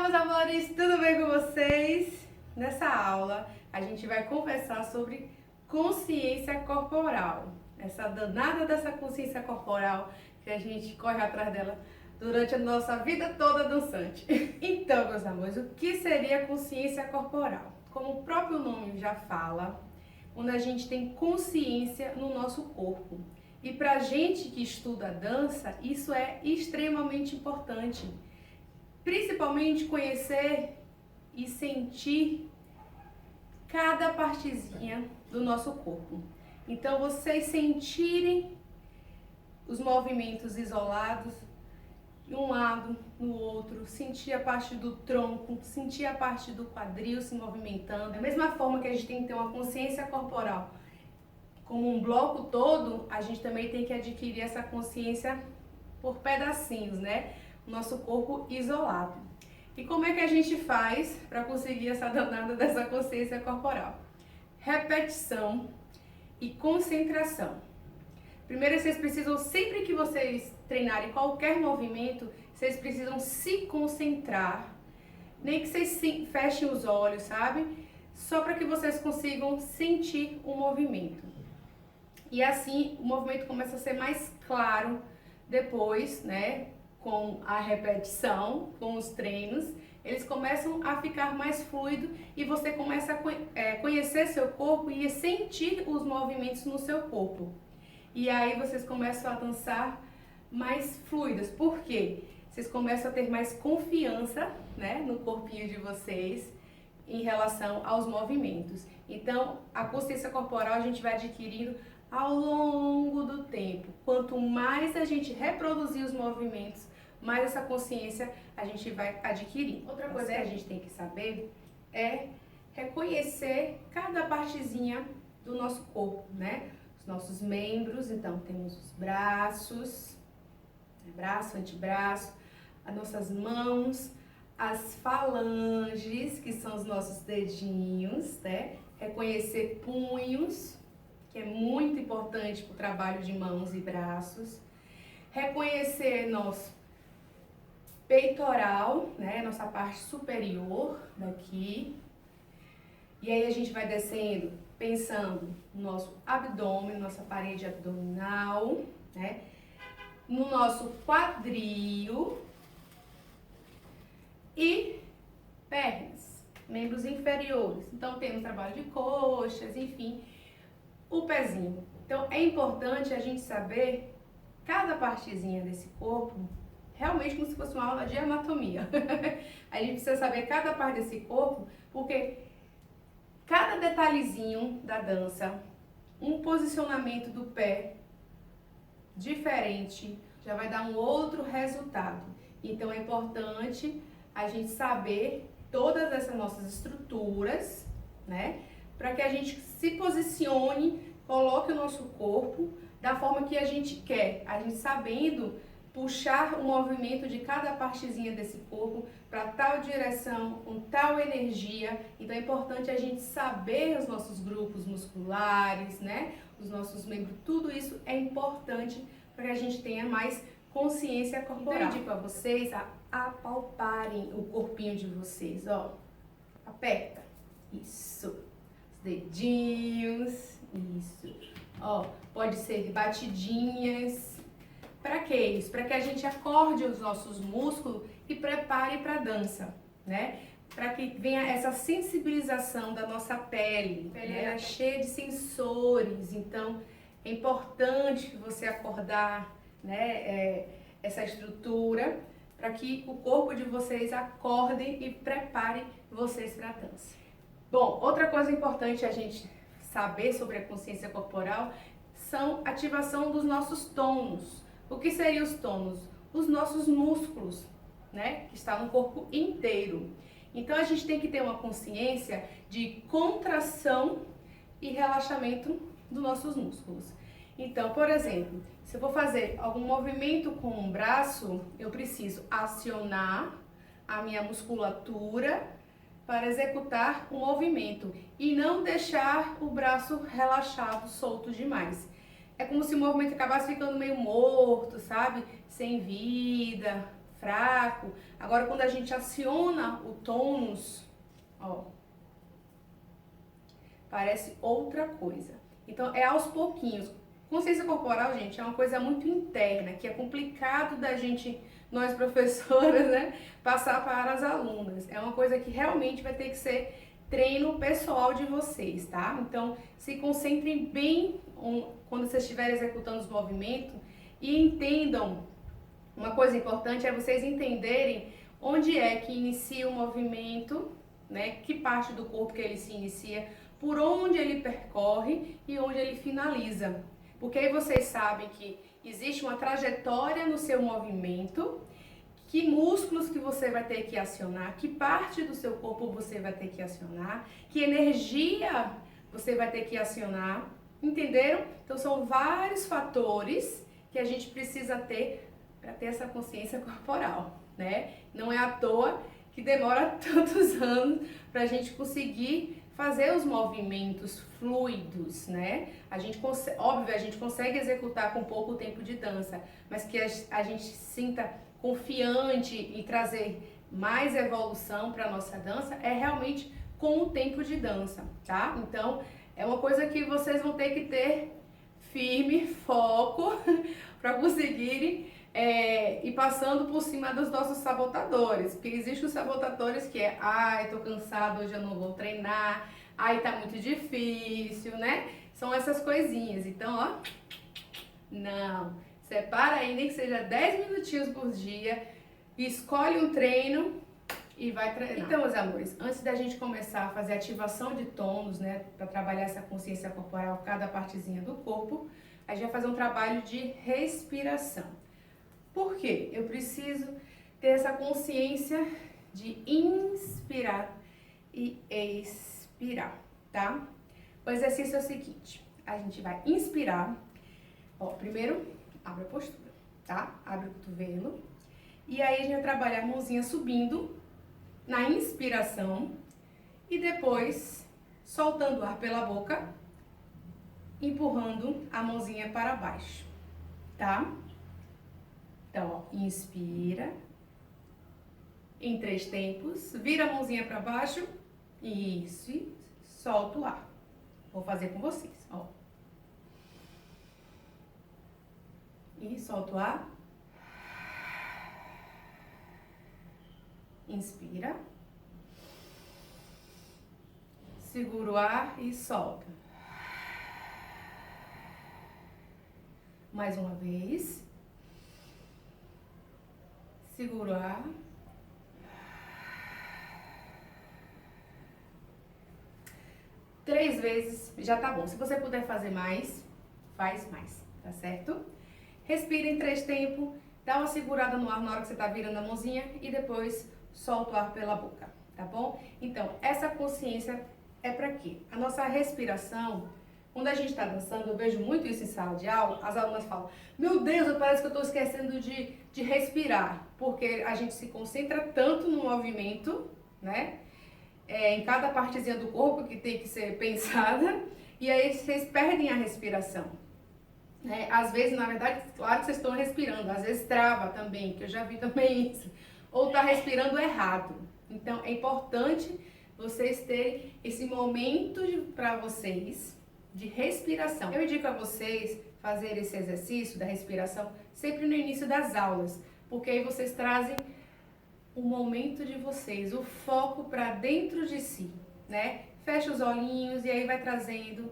meus amores, tudo bem com vocês? Nessa aula a gente vai conversar sobre consciência corporal. Essa danada dessa consciência corporal que a gente corre atrás dela durante a nossa vida toda dançante. Então, meus amores, o que seria consciência corporal? Como o próprio nome já fala, quando a gente tem consciência no nosso corpo. E pra gente que estuda dança, isso é extremamente importante. Principalmente conhecer e sentir cada partezinha do nosso corpo. Então, vocês sentirem os movimentos isolados de um lado, no outro, sentir a parte do tronco, sentir a parte do quadril se movimentando. Da mesma forma que a gente tem que ter uma consciência corporal como um bloco todo, a gente também tem que adquirir essa consciência por pedacinhos, né? Nosso corpo isolado. E como é que a gente faz para conseguir essa danada dessa consciência corporal? Repetição e concentração. Primeiro, vocês precisam, sempre que vocês treinarem qualquer movimento, vocês precisam se concentrar. Nem que vocês fechem os olhos, sabe? Só para que vocês consigam sentir o movimento. E assim, o movimento começa a ser mais claro depois, né? Com a repetição, com os treinos, eles começam a ficar mais fluido e você começa a conhecer seu corpo e sentir os movimentos no seu corpo. E aí vocês começam a dançar mais fluidas. Por quê? Vocês começam a ter mais confiança, né, no corpinho de vocês em relação aos movimentos. Então, a consciência corporal a gente vai adquirindo ao longo do tempo. Quanto mais a gente reproduzir os movimentos, mais essa consciência a gente vai adquirir. Outra coisa que a gente tem que saber é reconhecer cada partezinha do nosso corpo, né? Os nossos membros, então temos os braços, braço, antebraço, as nossas mãos, as falanges, que são os nossos dedinhos, né? Reconhecer punhos, que é muito importante para o trabalho de mãos e braços. Reconhecer nosso peitoral, né, nossa parte superior daqui. E aí a gente vai descendo, pensando no nosso abdômen, nossa parede abdominal, né, no nosso quadril e pernas, membros inferiores. Então temos trabalho de coxas, enfim, o pezinho. Então é importante a gente saber cada partezinha desse corpo, realmente como se fosse uma aula de anatomia. A gente precisa saber cada parte desse corpo, porque cada detalhezinho da dança, um posicionamento do pé diferente, já vai dar um outro resultado. Então é importante a gente saber todas essas nossas estruturas, né? Para que a gente se posicione, coloque o nosso corpo da forma que a gente quer, a gente sabendo puxar o movimento de cada partezinha desse corpo para tal direção, com tal energia. Então é importante a gente saber os nossos grupos musculares, né? Os nossos membros, tudo isso é importante para que a gente tenha mais consciência corporal. Então, eu digo para vocês a apalparem o corpinho de vocês, ó. Aperta. Isso. Os dedinhos. Isso. Ó, pode ser batidinhas. Para que isso? Para que a gente acorde os nossos músculos e prepare para a dança, né? Para que venha essa sensibilização da nossa pele. A pele é cheia de sensores, então é importante você acordar, né, essa estrutura para que o corpo de vocês acorde e prepare vocês para a dança. Bom, outra coisa importante a gente saber sobre a consciência corporal são a ativação dos nossos tônus. O que seriam os tônus? Os nossos músculos, né? Que está no corpo inteiro. Então a gente tem que ter uma consciência de contração e relaxamento dos nossos músculos. Então, por exemplo, se eu vou fazer algum movimento com um braço, eu preciso acionar a minha musculatura para executar o movimento e não deixar o braço relaxado, solto demais. É como se o movimento acabasse ficando meio morto, sabe? Sem vida, fraco. Agora, quando a gente aciona o tônus, ó, parece outra coisa. Então, é aos pouquinhos. Consciência corporal, gente, é uma coisa muito interna, que é complicado da gente, nós professoras, né, passar para as alunas. É uma coisa que realmente vai ter que ser treino pessoal de vocês, tá? Então, se concentrem bem quando vocês estiverem executando os movimentos e entendam. Uma coisa importante é vocês entenderem onde é que inicia o movimento, né? Que parte do corpo que ele se inicia, por onde ele percorre e onde ele finaliza. Porque aí vocês sabem que existe uma trajetória no seu movimento, que músculos que você vai ter que acionar, que parte do seu corpo você vai ter que acionar, que energia você vai ter que acionar, entenderam? Então são vários fatores que a gente precisa ter para ter essa consciência corporal, né? Não é à toa que demora tantos anos para a gente conseguir fazer os movimentos fluidos, né? A gente óbvio, a gente consegue executar com pouco tempo de dança, mas que a gente sinta confiante e trazer mais evolução para nossa dança é realmente com o tempo de dança, tá? Então, é uma coisa que vocês vão ter que ter firme, foco, para conseguirem ir passando por cima dos nossos sabotadores, porque existem os sabotadores que é, ai, tô cansado, hoje eu não vou treinar, ai, tá muito difícil, né? São essas coisinhas, então, ó, não, separa aí, nem que seja 10 minutinhos por dia, escolhe um treino e vai treinar. Então, meus amores, antes da gente começar a fazer ativação de tônus, né, para trabalhar essa consciência corporal, cada partezinha do corpo, a gente vai fazer um trabalho de respiração. Por quê? Eu preciso ter essa consciência de inspirar e expirar, tá? O exercício é o seguinte, a gente vai inspirar, ó, primeiro abre a postura, tá? Abre o cotovelo e aí a gente vai trabalhar a mãozinha subindo na inspiração e depois soltando o ar pela boca, empurrando a mãozinha para baixo, tá? Então, ó, inspira, em 3 tempos, vira a mãozinha para baixo, isso, e solta o ar. Vou fazer com vocês, ó. E solta o ar. Inspira. Segura o ar e solta. Mais uma vez. Segura o ar. Três vezes já tá bom. Se você puder fazer mais, faz mais, tá certo? Respira em 3 tempos, dá uma segurada no ar na hora que você tá virando a mãozinha e depois solta o ar pela boca, tá bom? Então, essa consciência é pra quê? A nossa respiração, quando a gente tá dançando, eu vejo muito isso em sala de aula, as alunas falam, meu Deus, parece que eu tô esquecendo de respirar, porque a gente se concentra tanto no movimento, né? Em cada partezinha do corpo que tem que ser pensada, e aí vocês perdem a respiração. Às vezes, na verdade, claro que vocês estão respirando, às vezes trava também, que eu já vi também isso, ou tá respirando errado. Então, é importante vocês terem esse momento para vocês de respiração. Eu indico a vocês fazer esse exercício da respiração sempre no início das aulas, porque aí vocês trazem o momento de vocês, o foco para dentro de si, né? Fecha os olhinhos e aí vai trazendo,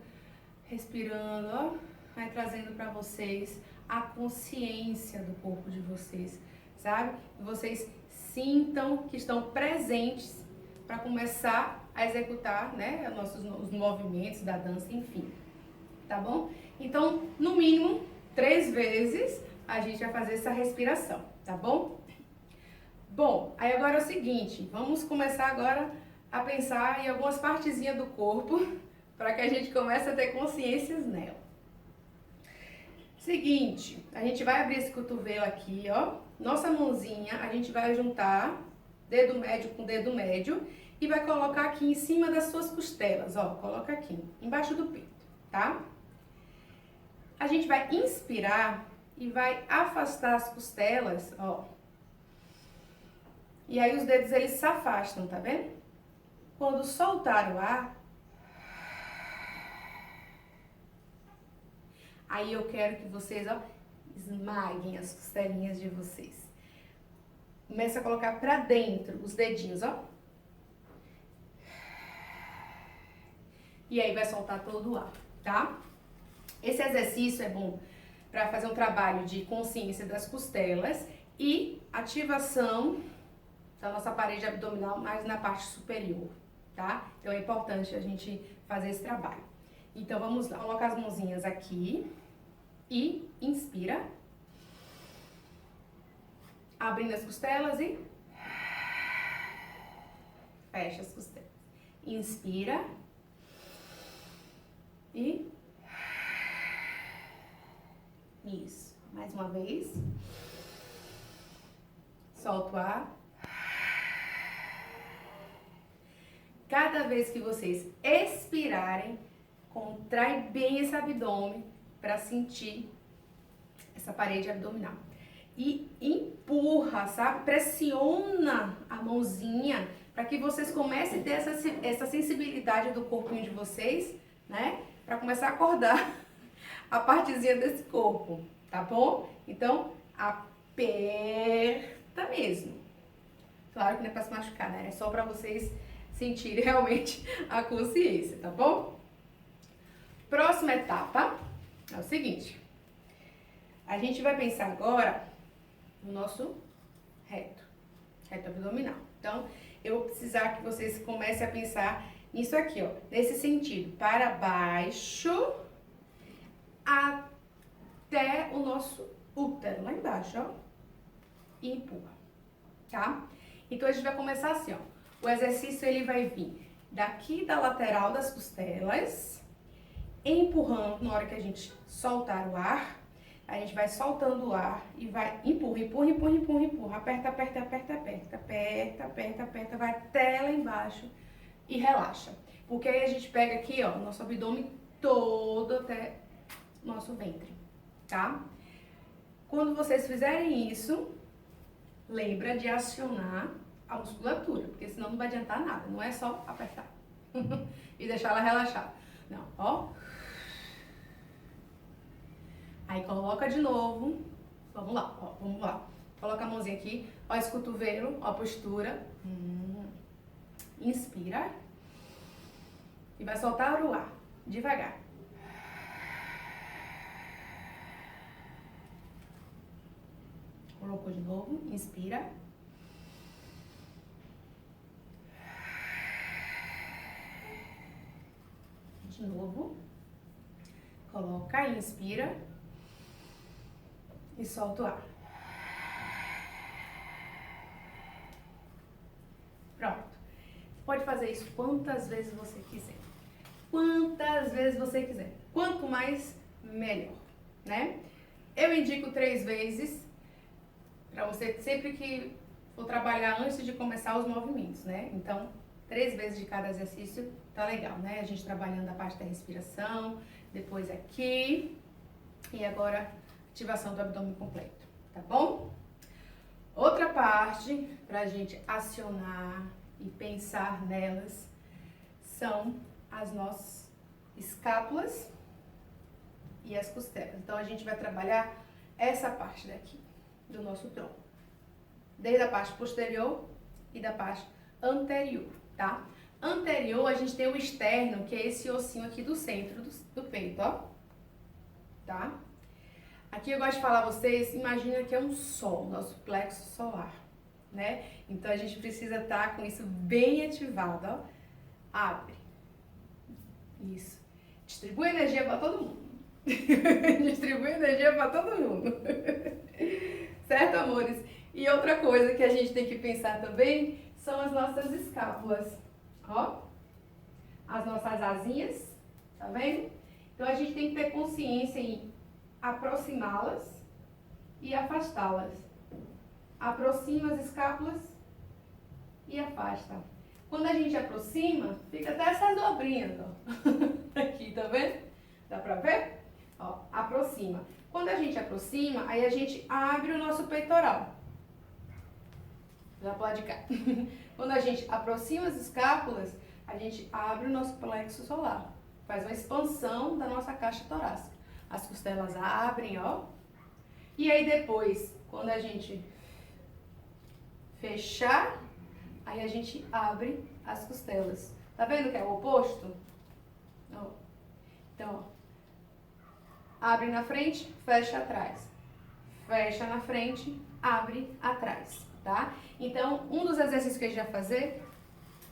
respirando, ó, vai trazendo para vocês a consciência do corpo de vocês, sabe? Vocês sintam que estão presentes para começar a executar, né, os movimentos da dança, enfim, tá bom? Então, no mínimo, 3 vezes a gente vai fazer essa respiração, tá bom? Bom, aí agora é o seguinte, vamos começar agora a pensar em algumas partezinhas do corpo para que a gente comece a ter consciências nela. Seguinte, a gente vai abrir esse cotovelo aqui, ó, nossa mãozinha, a gente vai juntar dedo médio com dedo médio e vai colocar aqui em cima das suas costelas, ó, coloca aqui, embaixo do peito, tá? A gente vai inspirar e vai afastar as costelas, ó. E aí os dedos eles se afastam, tá vendo? Quando soltar o ar, aí eu quero que vocês, ó, esmaguem as costelinhas de vocês. Começa a colocar pra dentro os dedinhos, ó. E aí vai soltar todo o ar, tá? Esse exercício é bom para fazer um trabalho de consciência das costelas e ativação da nossa parede abdominal mais na parte superior, tá? Então é importante a gente fazer esse trabalho. Então vamos lá, coloca as mãozinhas aqui e inspira. Abrindo as costelas e fecha as costelas. Inspira e isso. Mais uma vez. Solta o ar. Cada vez que vocês expirarem, contrai bem esse abdômen para sentir essa parede abdominal. E empurra, sabe? Pressiona a mãozinha para que vocês comecem a ter essa sensibilidade do corpinho de vocês, né? Para começar a acordar a partezinha desse corpo, tá bom? Então, aperta mesmo. Claro que não é para se machucar, né? É só para vocês sentirem realmente a consciência, tá bom? Próxima etapa é o seguinte. A gente vai pensar agora no nosso reto abdominal. Então, eu vou precisar que vocês comecem a pensar nisso aqui, ó. Nesse sentido, para baixo até o nosso útero, lá embaixo, ó. E empurra, tá? Então, a gente vai começar assim, ó. O exercício, ele vai vir daqui da lateral das costelas, empurrando na hora que a gente soltar o ar. A gente vai soltando o ar e vai empurra, empurra, empurra, empurra, empurra. Aperta, aperta, aperta, aperta, aperta, aperta, aperta, vai até lá embaixo e relaxa. Porque aí a gente pega aqui, ó, nosso abdômen todo até nosso ventre, tá? Quando vocês fizerem isso, lembra de acionar a musculatura, porque senão não vai adiantar nada. Não é só apertar e deixar ela relaxar. Não, ó. Aí coloca de novo, vamos lá, ó, vamos lá. Coloca a mãozinha aqui, ó, esse cotovelo, ó, a postura. Inspira. E vai soltar o ar, devagar. Colocou de novo, inspira. De novo. Coloca, inspira. E solta o ar. Pronto. Pode fazer isso quantas vezes você quiser. Quantas vezes você quiser. Quanto mais, melhor, né? Eu indico 3 vezes para você sempre que for trabalhar antes de começar os movimentos, né? Então, 3 vezes de cada exercício tá legal, né? A gente trabalhando a parte da respiração, depois aqui e agora ativação do abdômen completo, tá bom? Outra parte pra gente acionar e pensar nelas são as nossas escápulas e as costelas. Então a gente vai trabalhar essa parte daqui do nosso tronco, desde a parte posterior e da parte anterior, tá? Anterior a gente tem o externo, que é esse ossinho aqui do centro do peito, ó, tá? Aqui eu gosto de falar a vocês, imagina que é um sol, nosso plexo solar, né? Então a gente precisa estar com isso bem ativado, ó. Abre. Isso. Distribui energia para todo mundo. Distribui energia para todo mundo. Certo, amores? E outra coisa que a gente tem que pensar também são as nossas escápulas, ó. As nossas asinhas, tá vendo? Então a gente tem que ter consciência em aproximá-las e afastá-las. Aproxima as escápulas e afasta. Quando a gente aproxima, fica até essas dobrinhas, ó. Aqui, tá vendo? Dá pra ver? Ó, aproxima. Quando a gente aproxima, aí a gente abre o nosso peitoral. Já pode cá. Quando a gente aproxima as escápulas, a gente abre o nosso plexo solar. Faz uma expansão da nossa caixa torácica. As costelas abrem, ó. E aí depois, quando a gente fechar, aí a gente abre as costelas. Tá vendo que é o oposto? Ó. Então, ó. Abre na frente, fecha atrás. Fecha na frente, abre atrás, tá? Então, um dos exercícios que a gente vai fazer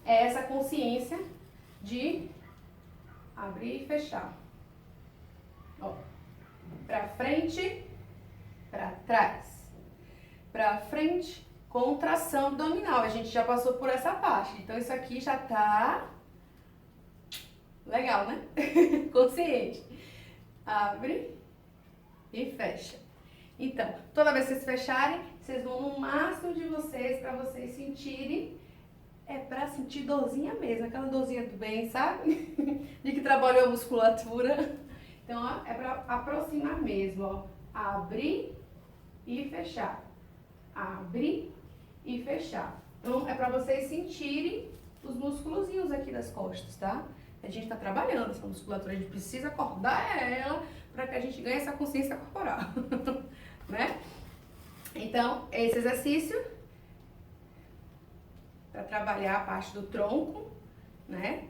é essa consciência de abrir e fechar. Ó, pra frente, pra trás. Pra frente, contração abdominal. A gente já passou por essa parte. Então, isso aqui já tá legal, né? Consciente. Abre e fecha. Então, toda vez que vocês fecharem, vocês vão no máximo de vocês para vocês sentirem. É pra sentir dorzinha mesmo, aquela dorzinha do bem, sabe? De que trabalhou a musculatura. Então, ó, é pra aproximar mesmo, ó. Abrir e fechar. Abrir e fechar. Então, é pra vocês sentirem os musculozinhos aqui das costas, tá? A gente tá trabalhando essa musculatura, a gente precisa acordar ela para que a gente ganhe essa consciência corporal, né? Então, esse exercício para trabalhar a parte do tronco, né?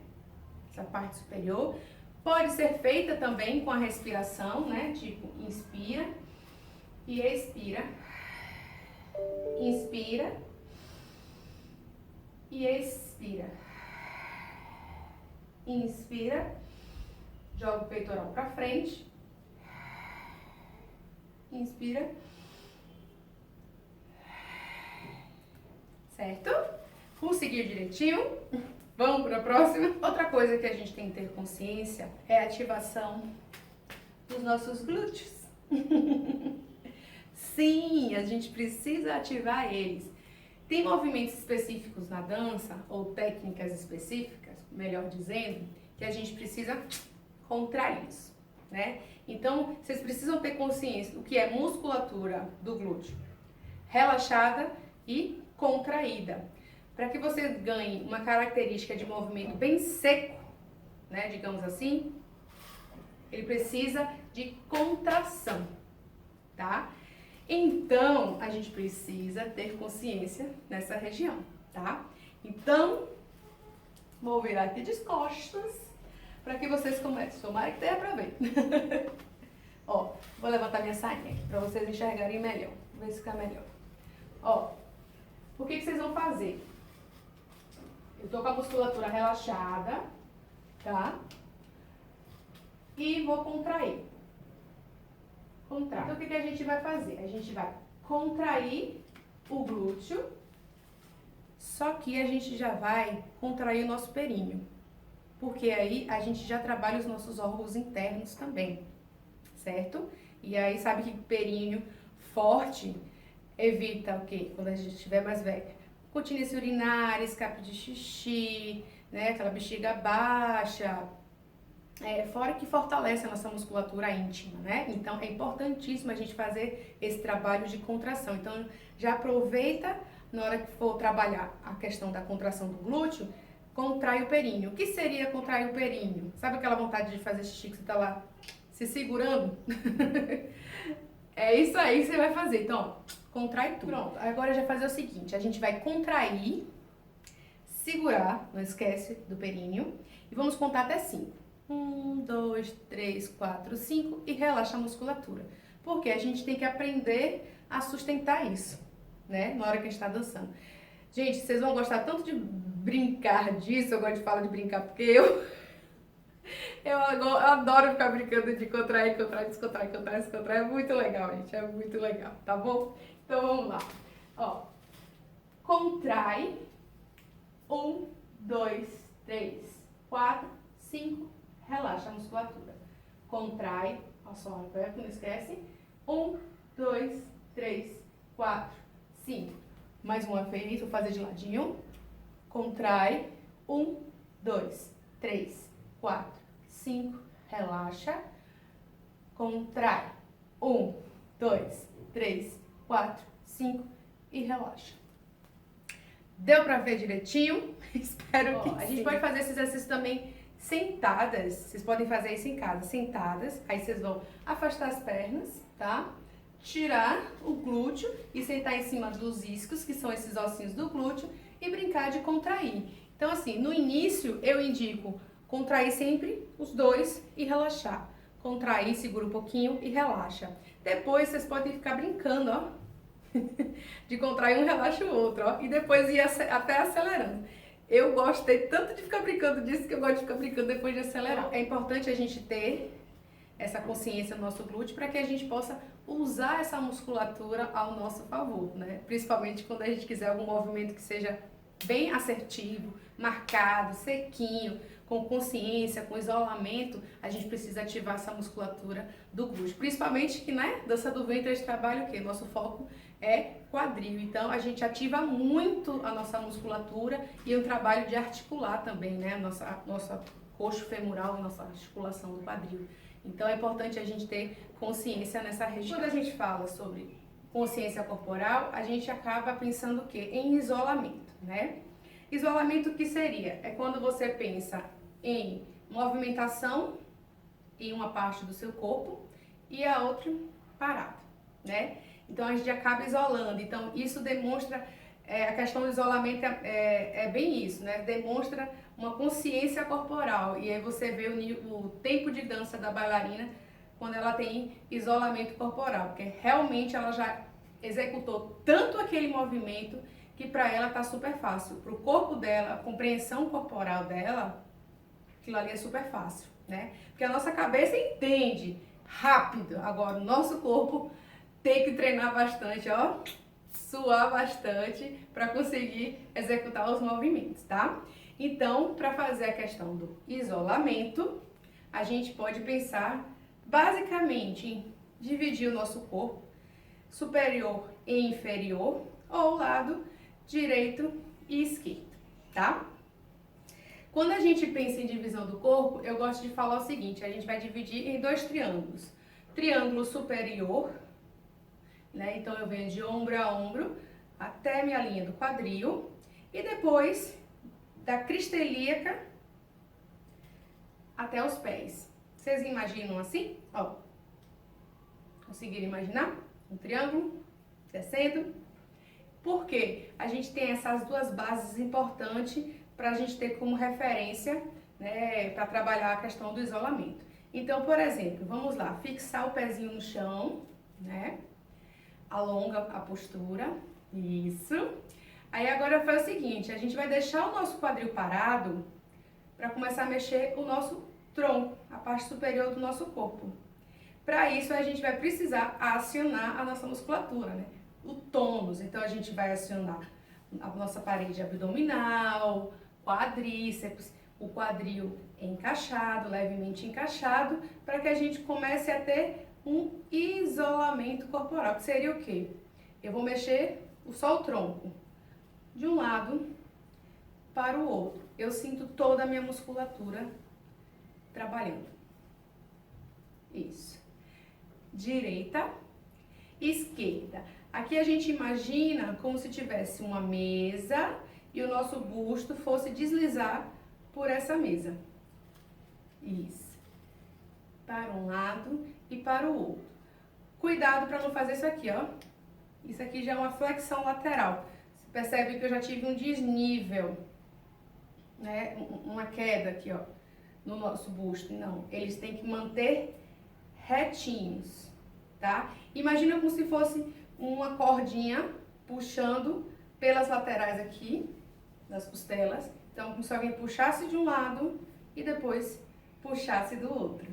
Essa parte superior. Pode ser feita também com a respiração, né? Tipo, inspira e expira. Inspira e expira. Inspira, joga o peitoral para frente. Inspira. Certo? Conseguiu direitinho? Vamos para a próxima? Outra coisa que a gente tem que ter consciência é a ativação dos nossos glúteos. Sim, a gente precisa ativar eles. Tem movimentos específicos na dança, ou técnicas específicas, melhor dizendo, que a gente precisa contrair isso, né? Então, vocês precisam ter consciência do que é musculatura do glúteo relaxada e contraída. Para que você ganhe uma característica de movimento bem seco, né, digamos assim, ele precisa de contração, tá? Então, a gente precisa ter consciência nessa região, tá? Então, vou virar aqui de costas para que vocês comecem. Tomara que tenha pra ver. Ó, vou levantar minha sainha aqui para vocês enxergarem melhor. Vou ver se fica melhor. Ó, o que vocês vão fazer? Eu tô com a musculatura relaxada, tá? E vou contrair. Contrair. Então, o que a gente vai fazer? A gente vai contrair o glúteo, só que a gente já vai contrair o nosso períneo, porque aí a gente já trabalha os nossos órgãos internos também, certo? E aí, sabe que períneo forte evita o quê? Quando a gente estiver mais velha? Continência urinária, escape de xixi, né? Aquela bexiga baixa. Fora que fortalece a nossa musculatura íntima, né? Então, é importantíssimo a gente fazer esse trabalho de contração. Então, já aproveita na hora que for trabalhar a questão da contração do glúteo, contrai o períneo. O que seria contrair o períneo? Sabe aquela vontade de fazer xixi que você tá lá se segurando? É isso aí que você vai fazer. Então, ó, contrai tudo. Pronto, agora já fazer o seguinte, a gente vai contrair, segurar, não esquece do períneo, e vamos contar até 5. 1, 2, 3, 4, 5 e relaxa a musculatura. Porque a gente tem que aprender a sustentar isso, né? Na hora que a gente está dançando. Gente, vocês vão gostar tanto de brincar disso, eu gosto de falar de brincar, porque eu adoro ficar brincando de contrair, contrair, descontrair, contrair, descontrair. É muito legal, gente, é muito legal, tá bom? Então vamos lá. Ó, contrai. 1, 2, 3, 4, 5. Relaxa a musculatura. Contrai. Ó, só aperta, não esquece. 1, 2, 3, 4, 5. Mais uma vez, vou fazer de ladinho. Contrai. 1, 2, 3, 4, 5. Relaxa. Contrai. 1, 2, 3, 4, 5 e relaxa. Deu pra ver direitinho? Espero que a gente sim. pode fazer esse exercício também sentadas. Vocês podem fazer isso em casa, sentadas. Aí vocês vão afastar as pernas, tá? Tirar o glúteo e sentar em cima dos isquios, que são esses ossinhos do glúteo, e brincar de contrair. Então, assim, no início eu indico contrair sempre os dois e relaxar. Contrair, segura um pouquinho e relaxa. Depois vocês podem ficar brincando, ó. De contrair um, relaxa o outro, ó. E depois ir até acelerando. Eu gostei tanto de ficar brincando disso que eu gosto de ficar brincando depois de acelerar. É importante a gente ter essa consciência no nosso glúteo para que a gente possa usar essa musculatura ao nosso favor, né? Principalmente quando a gente quiser algum movimento que seja bem assertivo, marcado, sequinho, com consciência, com isolamento, a gente precisa ativar essa musculatura do glúteo. Principalmente que, né, dança do ventre, a gente trabalha o quê? Nosso foco é quadril. Então, a gente ativa muito a nossa musculatura e o trabalho de articular também, né, nossa coxo femoral, nossa articulação do quadril. Então, é importante a gente ter consciência nessa região. Quando a gente fala sobre consciência corporal, a gente acaba pensando o quê? Em isolamento, né? Isolamento, o que seria? É quando você pensa em movimentação em uma parte do seu corpo e a outra parada, né? Então, a gente acaba isolando. Então, isso demonstra, a questão do isolamento é bem isso, né? Demonstra uma consciência corporal. E aí você vê o tempo de dança da bailarina quando ela tem isolamento corporal, porque realmente ela já executou tanto aquele movimento que para ela tá super fácil. Para o corpo dela, a compreensão corporal dela, aquilo ali é super fácil, né? Porque a nossa cabeça entende rápido, agora o nosso corpo tem que treinar bastante, ó, suar bastante para conseguir executar os movimentos, tá? Então, para fazer a questão do isolamento, a gente pode pensar basicamente em dividir o nosso corpo superior e inferior, ou lado direito e esquerdo, tá? Quando a gente pensa em divisão do corpo, eu gosto de falar o seguinte, a gente vai dividir em dois triângulos. Triângulo superior, né? Então eu venho de ombro a ombro até minha linha do quadril e depois da crista ilíaca até os pés. Vocês imaginam assim? Ó. Conseguiram imaginar? Um triângulo descendo. Por quê? A gente tem essas duas bases importantes para a gente ter como referência, né, para trabalhar a questão do isolamento. Então, por exemplo, vamos lá, fixar o pezinho no chão, né? Alonga a postura, isso. Aí agora faz o seguinte, a gente vai deixar o nosso quadril parado para começar a mexer o nosso tronco, a parte superior do nosso corpo. Para isso a gente vai precisar acionar a nossa musculatura, né? O tônus, então a gente vai acionar a nossa parede abdominal, quadríceps, o quadril encaixado, levemente encaixado, para que a gente comece a ter um isolamento corporal, que seria o quê? Eu vou mexer só o tronco, de um lado para o outro. Eu sinto toda a minha musculatura trabalhando. Isso. Direita, esquerda. Aqui a gente imagina como se tivesse uma mesa e o nosso busto fosse deslizar por essa mesa. Isso. Para um lado e para o outro. Cuidado para não fazer isso aqui, ó. Isso aqui já é uma flexão lateral. Você percebe que eu já tive um desnível, né? Uma queda aqui, ó, no nosso busto. Não, eles têm que manter retinhos, tá? Imagina como se fosse uma cordinha puxando pelas laterais aqui, das costelas. Então, como se alguém puxasse de um lado e depois puxasse do outro.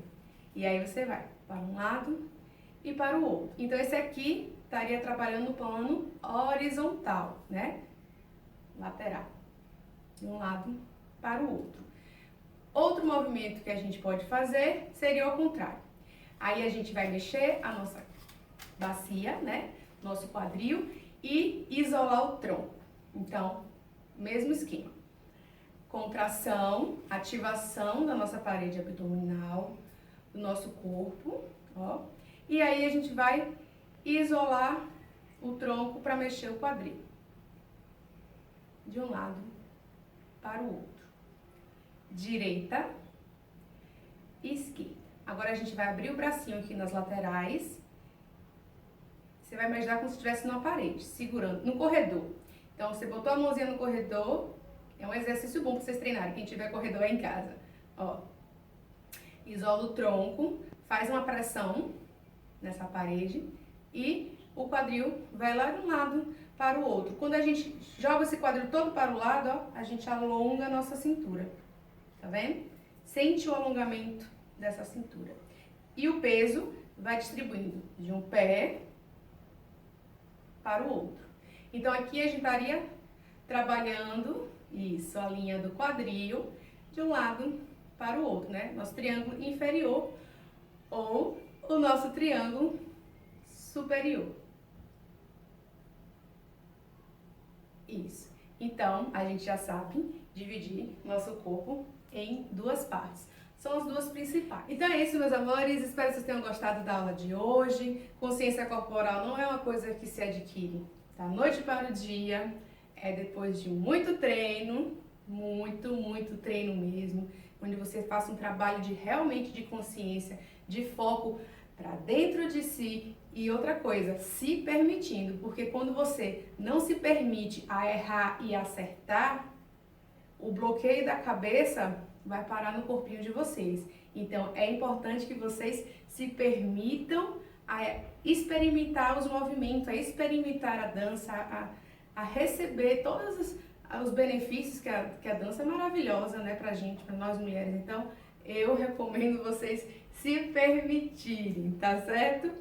E aí você vai para um lado e para o outro. Então, esse aqui estaria trabalhando no plano horizontal, né? Lateral. De um lado para o outro. Outro movimento que a gente pode fazer seria o contrário. Aí a gente vai mexer a nossa bacia, né? Nosso quadril e isolar o tronco. Então, mesmo esquema. Contração, ativação da nossa parede abdominal, do nosso corpo, ó. E aí a gente vai isolar o tronco para mexer o quadril. de um lado para o outro. Direita, esquerda. Agora a gente vai abrir o bracinho aqui nas laterais. Você vai imaginar como se estivesse numa parede, segurando, no corredor. Então você botou a mãozinha no corredor, é um exercício bom para vocês treinarem, quem tiver corredor aí em casa. Ó, isola o tronco, faz uma pressão nessa parede e o quadril vai lá de um lado para o outro. Quando a gente joga esse quadril todo para o lado, ó, a gente alonga a nossa cintura. Tá vendo? Sente o alongamento dessa cintura. E o peso vai distribuindo de um pé para o outro. Então aqui a gente estaria trabalhando isso, a linha do quadril de um lado para o outro, né? Nosso triângulo inferior ou o nosso triângulo superior. Isso. Então, a gente já sabe dividir nosso corpo em duas partes. São as duas principais. Então é isso, meus amores. Espero que vocês tenham gostado da aula de hoje. Consciência corporal não é uma coisa que se adquire da noite para o dia. É depois de muito treino, muito treino mesmo, onde você faça um trabalho de realmente de consciência, de foco para dentro de si. E outra coisa, se permitindo, porque quando você não se permite a errar e acertar, o bloqueio da cabeça vai parar no corpinho de vocês. Então é importante que vocês se permitam a experimentar os movimentos, a experimentar a dança, a receber todos os benefícios que a dança é maravilhosa, né, pra gente, pra nós mulheres. Então eu recomendo vocês se permitirem, tá certo?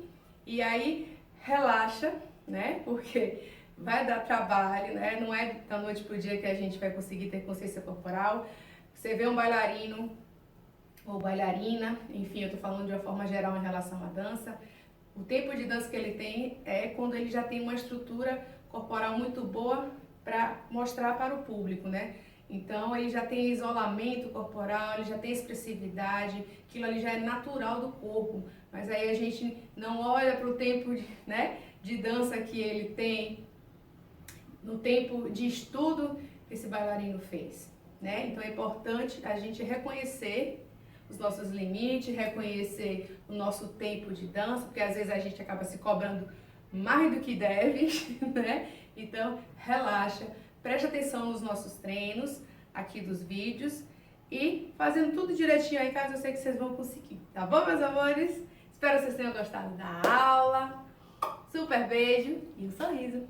E aí relaxa, né, porque vai dar trabalho, né, não é da noite pro dia que a gente vai conseguir ter consciência corporal. Você vê um bailarino ou bailarina, enfim, eu tô falando de uma forma geral em relação à dança, o tempo de dança que ele tem é quando ele já tem uma estrutura corporal muito boa para mostrar para o público, né? Então ele já tem isolamento corporal, ele já tem expressividade, aquilo ali já é natural do corpo, mas aí a gente não olha para o tempo de dança que ele tem, no tempo de estudo que esse bailarino fez, né? Então é importante a gente reconhecer os nossos limites, reconhecer o nosso tempo de dança, porque às vezes a gente acaba se cobrando mais do que deve, né? Então relaxa, preste atenção nos nossos treinos aqui dos vídeos e fazendo tudo direitinho aí em casa, eu sei que vocês vão conseguir, tá bom, meus amores? Espero que vocês tenham gostado da aula. Super beijo e um sorriso!